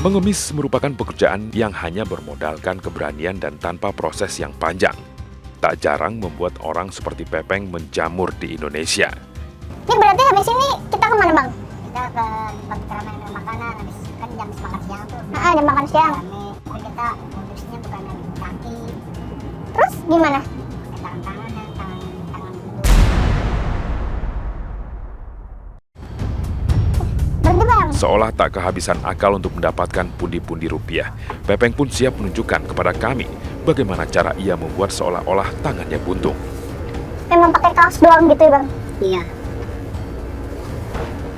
Mengemis merupakan pekerjaan yang hanya bermodalkan keberanian dan tanpa proses yang panjang. Tak jarang membuat orang seperti Pepeng menjamur di Indonesia. Ini berarti habis ini kita kemana bang? Kita ke tempat keramaian makanan, habis kan jam makan siang tuh. Jam makan siang. Tapi kita modusnya bukan ambil kaki. Terus gimana? Pakai tangan dulu. Berarti bang? Seolah tak kehabisan akal untuk mendapatkan pundi-pundi rupiah, Pepeng pun siap menunjukkan kepada kami bagaimana cara ia membuat seolah-olah tangannya buntung. Memang pakai kaos doang gitu ya bang? Iya.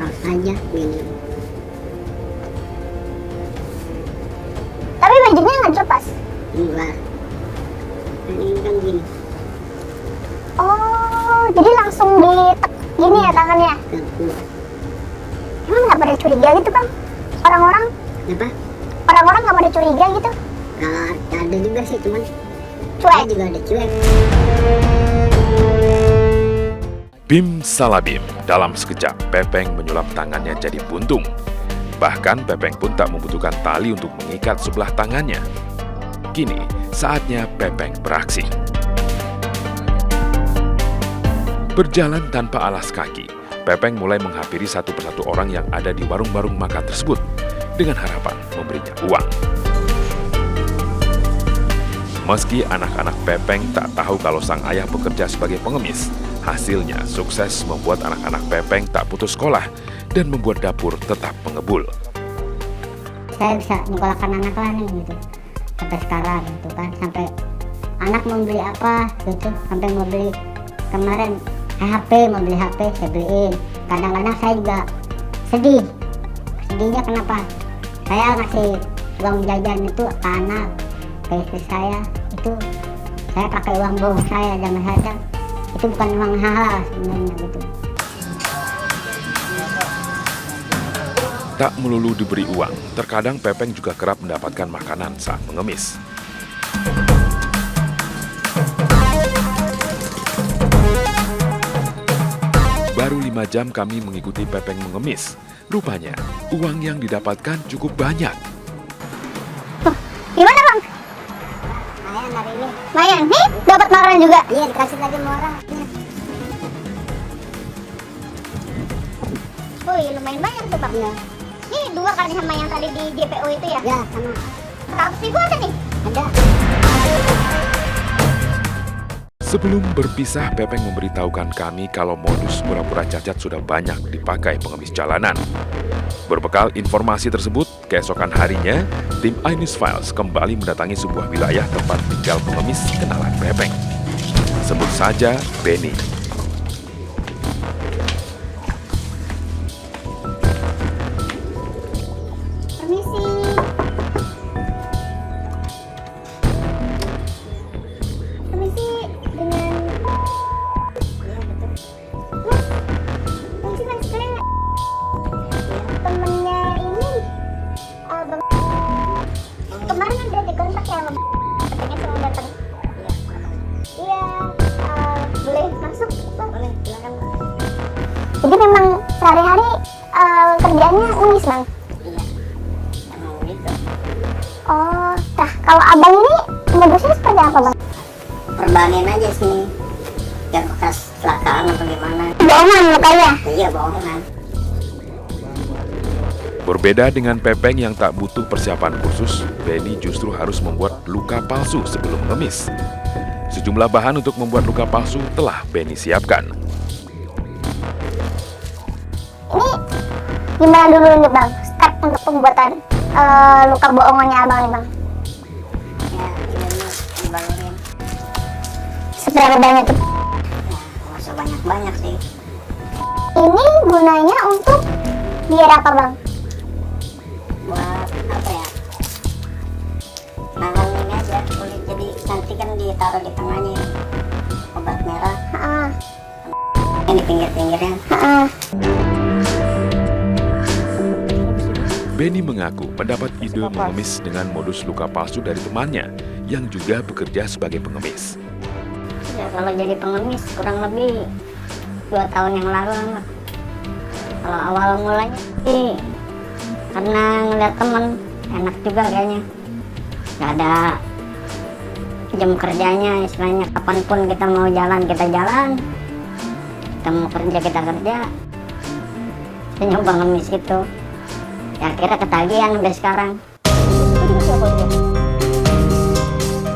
Kaos aja ini. Tapi bajunya nggak dilepas? Enggak. Ini kan gini. Oh, jadi langsung ditek gini ya tangannya? Emang nggak pada curiga gitu bang? Orang-orang? Apa? Orang-orang nggak pada curiga gitu? Kalau ada juga sih, cuman Cuek? saya juga ada cuek. Bim salah bim, dalam sekejap Pepeng menyulap tangannya jadi buntung. Bahkan Pepeng pun tak membutuhkan tali untuk mengikat sebelah tangannya. Kini saatnya Pepeng beraksi. Berjalan tanpa alas kaki, Pepeng mulai menghampiri satu persatu orang yang ada di warung-warung makan tersebut dengan harapan memberinya uang. Meski anak-anak Pepeng tak tahu kalau sang ayah bekerja sebagai pengemis, hasilnya sukses membuat anak-anak Pepeng tak putus sekolah dan membuat dapur tetap mengebul. Saya bisa nyekolahkan anak lah nih gitu. Sampai sekarang gitu kan, sampai anak mau beli apa gitu, sampai mau beli kemarin HP, mau beli HP saya beliin. Kadang-kadang saya juga sedih. Sedihnya kenapa? Saya ngasih uang jajan itu ke anak, ke istri saya, itu saya pakai uang bohong saya, jangan saja itu bukan uang halal sebenarnya gitu. Tak melulu diberi uang, terkadang Pepeng juga kerap mendapatkan makanan saat mengemis. Baru 5 jam kami mengikuti Pepeng mengemis. Rupanya, uang yang didapatkan cukup banyak. Gimana bang? Lumayan hari ini. Lumayan, nih dapat makanan juga. Iya, dikasih lagi sama orang. Wih, lumayan banyak tuh bang. Iya. Ini 2 kali sama yang tadi di JPO itu ya? Ya, sama. 100.000 ada nih? Ada. Sebelum berpisah, Pepeng memberitahukan kami kalau modus pura-pura cacat sudah banyak dipakai pengemis jalanan. Berbekal informasi tersebut, keesokan harinya, tim iNews Files kembali mendatangi sebuah wilayah tempat tinggal pengemis kenalan Pepeng. Sebut saja Benny. Permisi. Permisi dengan Mas, sekalian temennya ini bang, kemarin ada di kontak ya bang, katanya semua datang. Iya, boleh masuk bang? Boleh, silakan. Jadi memang sehari-hari kerjaannya nulis bang? Iya. Emang gitu. Oh, nah kalau abang ini modusnya seperti apa bang? Perbagian aja sih. Biar bekas kecelakaan atau gimana. Bohongan mukanya? Iya, bohongan. Berbeda dengan Pepeng yang tak butuh persiapan khusus, Benny justru harus membuat luka palsu sebelum mengemis. Sejumlah bahan untuk membuat luka palsu telah Benny siapkan. Ini gimana dulu nih bang, step untuk pembuatan luka bohongannya abang nih bang? Ya, ini dibalurin. Seberapa banyak tuh? Nggak usah banyak-banyak sih. Ini gunanya untuk biar apa bang? Buat apa ya? Nangan ini aja kulit, jadi nanti kan ditaruh di tengahnya ini. Obat merah. Ini pinggir-pinggirnya. Benny mengaku mendapat ide mengemis dengan modus luka palsu dari temannya yang juga bekerja sebagai pengemis. Ya, kalau jadi pengemis kurang lebih 2 tahun yang lalu lah. Kalau awal mulanya sih karena ngeliat temen enak juga kayaknya. Gak ada jam kerjanya, istilahnya kapanpun kita mau jalan, kita jalan. Kita mau kerja, kita kerja. Saya nyoba ngemis itu. Ya akhirnya ketagihan sampai sekarang.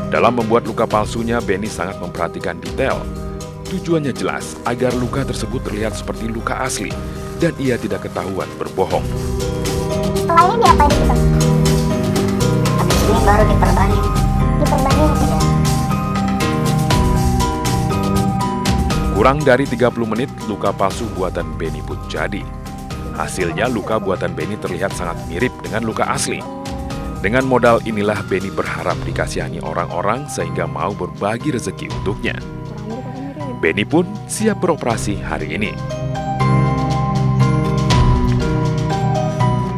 Dalam membuat luka palsunya, Benny sangat memperhatikan detail. Tujuannya jelas agar luka tersebut terlihat seperti luka asli dan ia tidak ketahuan berbohong. Setelah ini diapain gitu? Habis ini baru diperbanin. Diperbanin gitu. Kurang dari 30 menit, luka palsu buatan Benny pun jadi. Hasilnya, luka buatan Benny terlihat sangat mirip dengan luka asli. Dengan modal inilah Benny berharap dikasihani orang-orang sehingga mau berbagi rezeki untuknya. Benny pun siap beroperasi hari ini.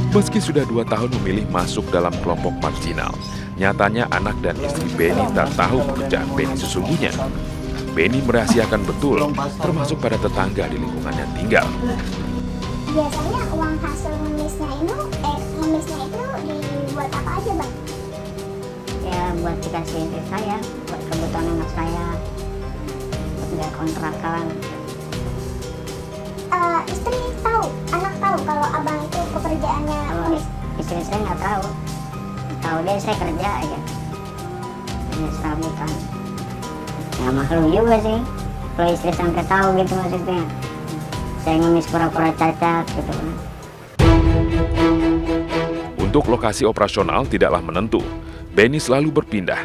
Meski sudah 2 tahun memilih masuk dalam kelompok marginal, nyatanya anak dan istri Benny tak tahu pekerjaan Benny sesungguhnya. Benny merahasiakan betul, termasuk pada tetangga di lingkungannya tinggal. Biasanya uang hasil ngemisnya itu dibuat apa aja, Bang? Ya buat dikasih istri saya, buat kebutuhan anak saya, buat bayar kontrakan. Istri tahu, anak tahu kalau abang itu pekerjaannya Kalau ngemis. istri saya nggak tahu, tahu dia saya kerja aja, hanya serabutan. Ya maklum juga sih, kalau istri sampai tahu gitu maksudnya. Saya ngemis pura-pura cacat gitu kan. Untuk lokasi operasional tidaklah menentu. Benny selalu berpindah.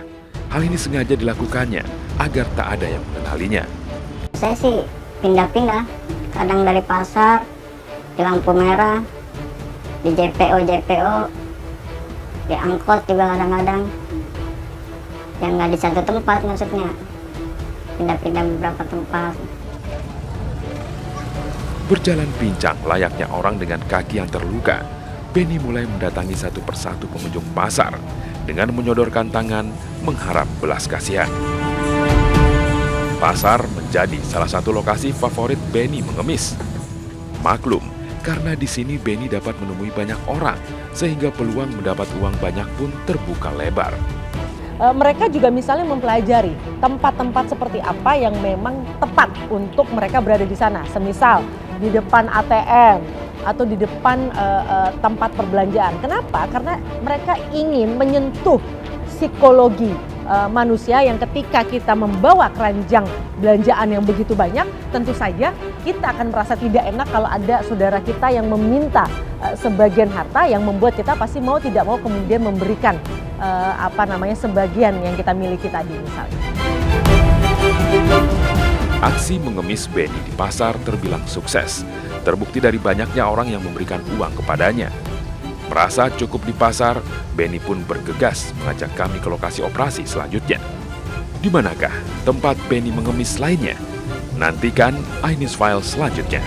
Hal ini sengaja dilakukannya agar tak ada yang mengenalinya. Saya sih pindah-pindah, kadang dari pasar, di lampu merah, di JPO, di angkot juga kadang-kadang. Yang nggak di satu tempat maksudnya, pindah-pindah beberapa tempat. Berjalan pincang layaknya orang dengan kaki yang terluka, Benny mulai mendatangi satu persatu pengunjung pasar dengan menyodorkan tangan mengharap belas kasihan. Pasar menjadi salah satu lokasi favorit Benny mengemis. Maklum, karena di sini Benny dapat menemui banyak orang, sehingga peluang mendapat uang banyak pun terbuka lebar. Mereka juga misalnya mempelajari tempat-tempat seperti apa yang memang tepat untuk mereka berada di sana. Semisal di depan ATM atau di depan tempat perbelanjaan. Kenapa? Karena mereka ingin menyentuh psikologi manusia yang ketika kita membawa keranjang belanjaan yang begitu banyak, tentu saja kita akan merasa tidak enak kalau ada saudara kita yang meminta sebagian harta yang membuat kita pasti mau tidak mau kemudian memberikan sebagian yang kita miliki tadi misalnya. Aksi mengemis Benny di pasar terbilang sukses, terbukti dari banyaknya orang yang memberikan uang kepadanya. Merasa cukup di pasar, Benny pun bergegas mengajak kami ke lokasi operasi selanjutnya. Di manakah tempat Benny mengemis lainnya? Nantikan iNews File selanjutnya.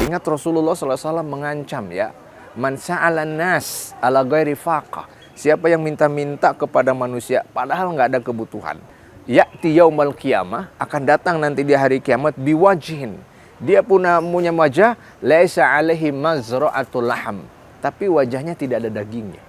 Ingat Rasulullah SAW mengancam ya, man sa'alan nas ala ghairi faqah. Siapa yang minta-minta kepada manusia padahal nggak ada kebutuhan. Ya'ti yaumal qiyamah, akan datang nanti di hari kiamat biwajhin. Dia punya wajah laisa alaihi mazra'atul laham, tapi wajahnya tidak ada dagingnya.